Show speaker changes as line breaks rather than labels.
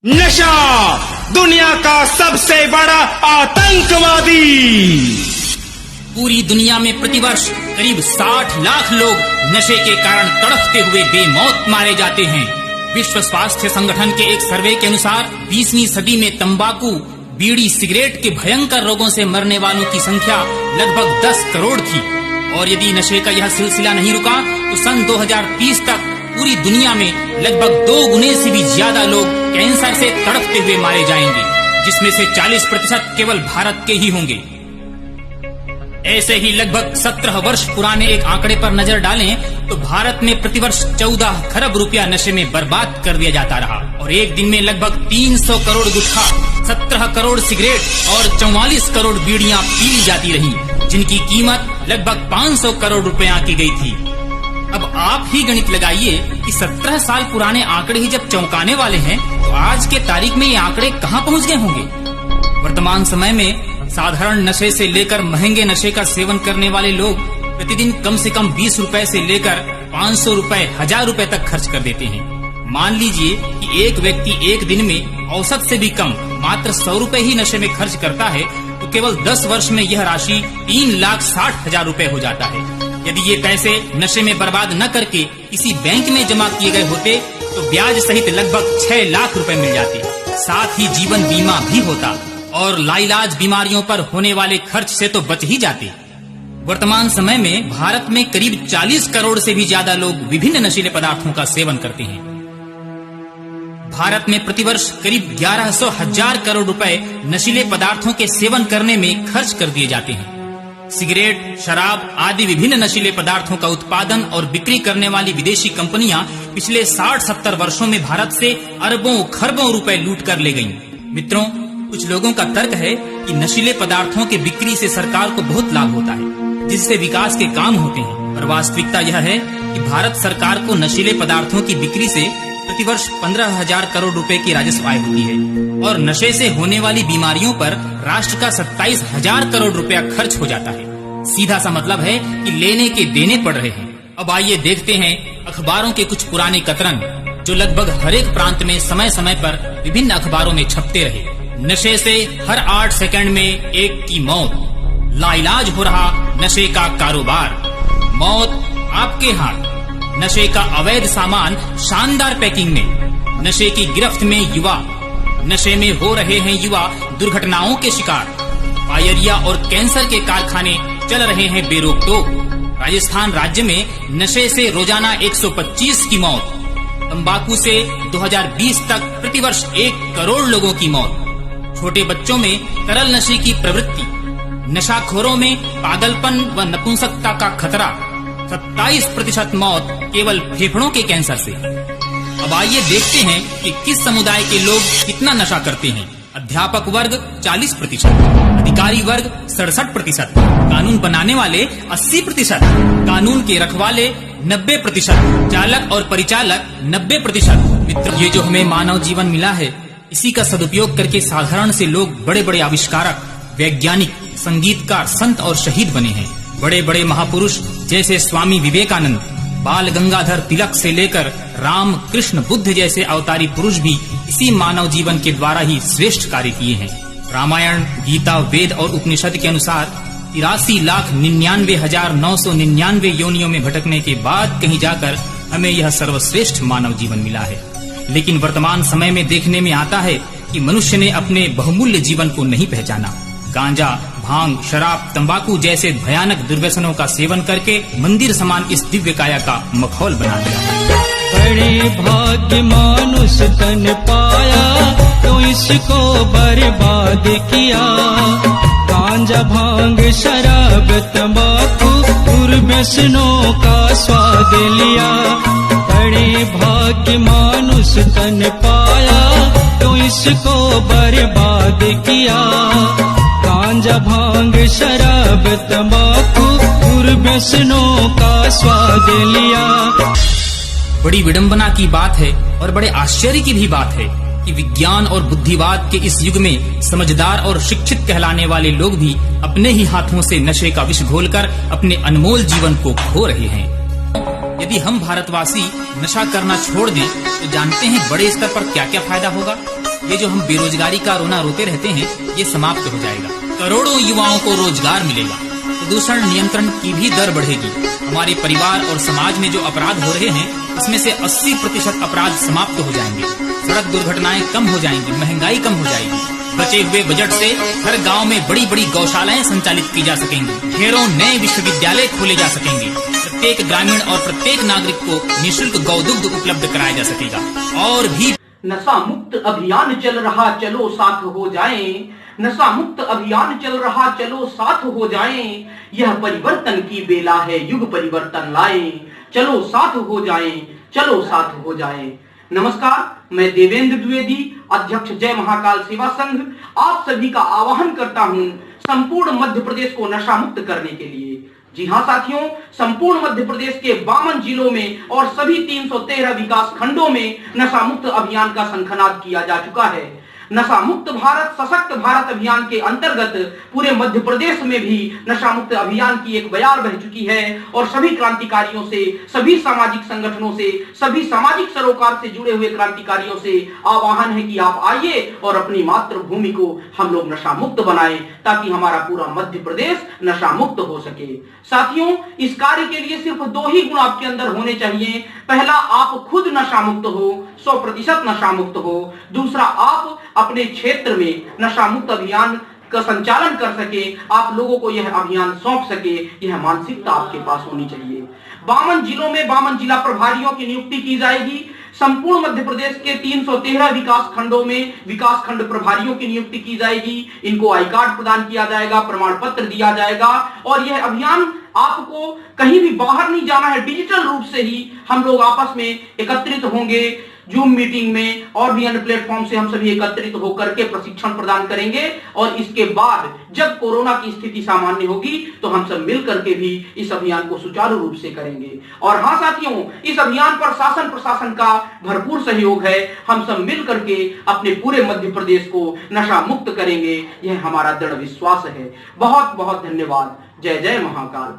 नशा दुनिया का सबसे बड़ा आतंकवादी।
पूरी दुनिया में प्रतिवर्ष करीब 60 लाख लोग नशे के कारण तड़पते हुए बेमौत मारे जाते हैं। विश्व स्वास्थ्य संगठन के एक सर्वे के अनुसार 20वीं सदी में तंबाकू, बीड़ी, सिगरेट के भयंकर रोगों से मरने वालों की संख्या लगभग 10 करोड़ थी। और यदि नशे का यह सिलसिला नहीं रुका तो सन 2030 तक पूरी दुनिया में लगभग 2 गुने से भी ज्यादा लोग कैंसर से तड़पते हुए मारे जाएंगे, जिसमें से 40% केवल भारत के ही होंगे। ऐसे ही लगभग 17 वर्ष पुराने एक आंकड़े पर नजर डालें तो भारत में प्रतिवर्ष 14 खरब रुपया नशे में बर्बाद कर दिया जाता रहा और एक दिन में लगभग 300 करोड़ गुटखा, 17 करोड़ सिगरेट और 44 करोड़ बीड़ियां पी ली जाती रहीं, जिनकी कीमत लगभग 500 करोड़ रुपया की गई थी। अब आप ही गणित लगाइए कि 17 साल पुराने आंकड़े ही जब चौंकाने वाले हैं तो आज के तारीख में ये आंकड़े कहां पहुंच गए होंगे। वर्तमान समय में साधारण नशे से लेकर महंगे नशे का सेवन करने वाले लोग प्रतिदिन कम से कम 20 रुपए से लेकर 500 रुपए, 1000 रुपए तक खर्च कर देते हैं। मान लीजिए कि एक व्यक्ति एक दिन में औसत से भी कम मात्र 100 रुपए ही नशे में खर्च करता है तो केवल 10 वर्ष में यह राशि 3,60,000 रुपए हो जाता है। यदि ये पैसे नशे में बर्बाद न करके किसी बैंक में जमा किए गए होते तो ब्याज सहित लगभग 6 लाख रुपए मिल जाते, साथ ही जीवन बीमा भी होता और लाइलाज बीमारियों पर होने वाले खर्च से तो बच ही जाते। वर्तमान समय में भारत में करीब 40 करोड़ से भी ज्यादा लोग विभिन्न नशीले पदार्थों का सेवन करते हैं। भारत में प्रतिवर्ष करीब 1100,000 करोड़ रुपए नशीले पदार्थों के सेवन करने में खर्च कर दिए जाते हैं। सिगरेट, शराब आदि विभिन्न नशीले पदार्थों का उत्पादन और बिक्री करने वाली विदेशी कंपनियां पिछले 60-70 वर्षों में भारत से अरबों खरबों रुपए लूट कर ले गईं। मित्रों, कुछ लोगों का तर्क है कि नशीले पदार्थों के बिक्री से सरकार को बहुत लाभ होता है, जिससे विकास के काम होते हैं। पर वास्तविकता यह है कि भारत सरकार को नशीले पदार्थों की बिक्री से प्रतिवर्ष 15,000 करोड़ रुपए की राजस्व आय होती है और नशे से होने वाली बीमारियों पर राष्ट्र का 27,000 करोड़ रुपया खर्च हो जाता है। सीधा सा मतलब है कि लेने के देने पड़ रहे हैं। अब आइए देखते हैं अखबारों के कुछ पुराने कतरन जो लगभग हर एक प्रांत में समय समय पर विभिन्न अखबारों में छपते रहे। नशे से हर 8 सेकंड में एक की मौत, लाइलाज हो रहा नशे का कारोबार, मौत आपके हाथ, नशे का अवैध सामान शानदार पैकिंग में, नशे की गिरफ्त में युवा, नशे में हो रहे हैं युवा दुर्घटनाओं के शिकार, फायरिया और कैंसर के कारखाने चल रहे हैं बेरोक-टोक। राजस्थान राज्य में नशे से रोजाना 125 की मौत, तंबाकू से 2020 तक प्रतिवर्ष 1 करोड़ लोगों की मौत, छोटे बच्चों में तरल नशे की प्रवृत्ति, नशाखोरों में पागलपन व नपुंसकता का खतरा, 27% मौत केवल फेफड़ों के कैंसर से। अब आइए देखते हैं कि किस समुदाय के लोग कितना नशा करते हैं। अध्यापक वर्ग 40%, अधिकारी वर्ग 67%, कानून बनाने वाले 80%, कानून के रखवाले 90%, चालक और परिचालक 90%। मित्र, ये जो हमें मानव जीवन मिला है, इसी का सदुपयोग करके साधारण से लोग बड़े बड़े आविष्कारक, वैज्ञानिक, संगीतकार, संत और शहीद बने हैं। बड़े बड़े महापुरुष जैसे स्वामी विवेकानंद, बाल गंगाधर तिलक से लेकर राम, कृष्ण, बुद्ध जैसे अवतारी पुरुष भी इसी मानव जीवन के द्वारा ही श्रेष्ठ कार्य किए हैं। रामायण, गीता, वेद और उपनिषद के अनुसार 83,99,999 योनियों में भटकने के बाद कहीं जाकर हमें यह सर्वश्रेष्ठ मानव जीवन मिला है। लेकिन वर्तमान समय में देखने में आता है कि मनुष्य ने अपने बहुमूल्य जीवन को नहीं पहचाना। गांजा, भांग, शराब, तंबाकू जैसे भयानक दुर्व्यसनों का सेवन करके मंदिर समान इस दिव्य काया का मखौल बना दिया।
बड़े भाग्य मानुष तन पाया तो इसको बर्बाद किया। गांजा, भांग, शराब, तंबाकू दुर्व्यसनों का स्वाद लिया। बड़े भाग्य मानुष तन पाया तो इसको बर्बाद किया। गांजा, भांग, शराब, तंबाकू दुर्व्यसनों का स्वाद लिया।
बड़ी विडंबना की बात है और बड़े आश्चर्य की भी बात है कि विज्ञान और बुद्धिवाद के इस युग में समझदार और शिक्षित कहलाने वाले लोग भी अपने ही हाथों से नशे का विष घोलकर अपने अनमोल जीवन को खो रहे हैं। यदि हम भारतवासी नशा करना छोड़ दें तो जानते हैं बड़े स्तर पर क्या क्या फायदा होगा। ये जो हम बेरोजगारी का रोना रोते रहते हैं, ये समाप्त हो जाएगा। करोड़ों युवाओं को रोजगार मिलेगा। प्रदूषण नियंत्रण की भी दर बढ़ेगी। हमारे परिवार और समाज में जो अपराध हो रहे हैं, इसमें से 80% अपराध समाप्त हो जाएंगे। सड़क दुर्घटनाएं कम हो जाएंगी, महंगाई कम हो जाएगी। बचे हुए बजट से हर गांव में बड़ी बड़ी गौशालाएं संचालित की जा सकेंगी। ढेरों नए विश्वविद्यालय खोले जा सकेंगे। प्रत्येक ग्रामीण और प्रत्येक नागरिक को निःशुल्क गौदुग्ध उपलब्ध कराया जा सकेगा। और भी
नशा मुक्त अभियान चल रहा, चलो साथ हो जाएं। नशा मुक्त अभियान चल रहा, चलो साथ हो जाएं। यह परिवर्तन की बेला है, युग परिवर्तन लाएं। चलो साथ हो जाएं, चलो साथ हो जाएं। नमस्कार, मैं देवेंद्र द्विवेदी, अध्यक्ष जय महाकाल सेवा संघ, आप सभी का आह्वान करता हूं संपूर्ण मध्य प्रदेश को नशा मुक्त करने के लिए। जी हां साथियों, संपूर्ण मध्य प्रदेश के 52 जिलों में और सभी 313 विकास खंडों में नशा मुक्त अभियान का शंखनाद किया जा चुका है। नशा मुक्त भारत सशक्त भारत अभियान के अंतर्गत पूरे मध्य प्रदेश में भी नशा मुक्त अभियान की एक बयार बह चुकी है और सभी क्रांतिकारियों से, सभी सामाजिक संगठनों से, सभी सामाजिक सरोकार से जुड़े हुए क्रांतिकारियों से आह्वान है कि आप आइए और अपनी मातृभूमि को हम लोग नशा मुक्त बनाएं, ताकि हमारा पूरा मध्य प्रदेश नशा मुक्त हो सके। साथियों, इस कार्य के लिए सिर्फ 2 ही गुण आपके अंदर होने चाहिए। पहला, आप खुद नशा मुक्त हो, 100% नशा मुक्त हो। दूसरा, आप अपने क्षेत्र में नशा मुक्त अभियान का संचालन कर सके, आप लोगों को यह अभियान सौंप सके, यह मानसिकता आपके पास होनी चाहिए। 52 जिलों में 52 जिला प्रभारियों की नियुक्ति की जाएगी। संपूर्ण मध्य प्रदेश के 313 विकास खंडों में विकास खंड प्रभारियों की नियुक्ति की जाएगी। इनको आई कार्ड प्रदान किया जाएगा, प्रमाण पत्र दिया जाएगा और यह अभियान आपको कहीं भी बाहर नहीं जाना है। डिजिटल रूप से ही हम लोग आपस में एकत्रित होंगे, जूम मीटिंग में और भी अन्य प्लेटफॉर्म से हम सभी एकत्रित होकर के प्रशिक्षण प्रदान करेंगे और इसके बाद जब कोरोना की स्थिति सामान्य होगी तो हम सब मिलकर के भी इस अभियान को सुचारू रूप से करेंगे। और हाँ साथियों, इस अभियान पर शासन प्रशासन का भरपूर सहयोग है। हम सब मिलकर के अपने पूरे मध्य प्रदेश को नशा मुक्त करेंगे, यह हमारा दृढ़ विश्वास है। बहुत बहुत धन्यवाद। जय जय महाकाल।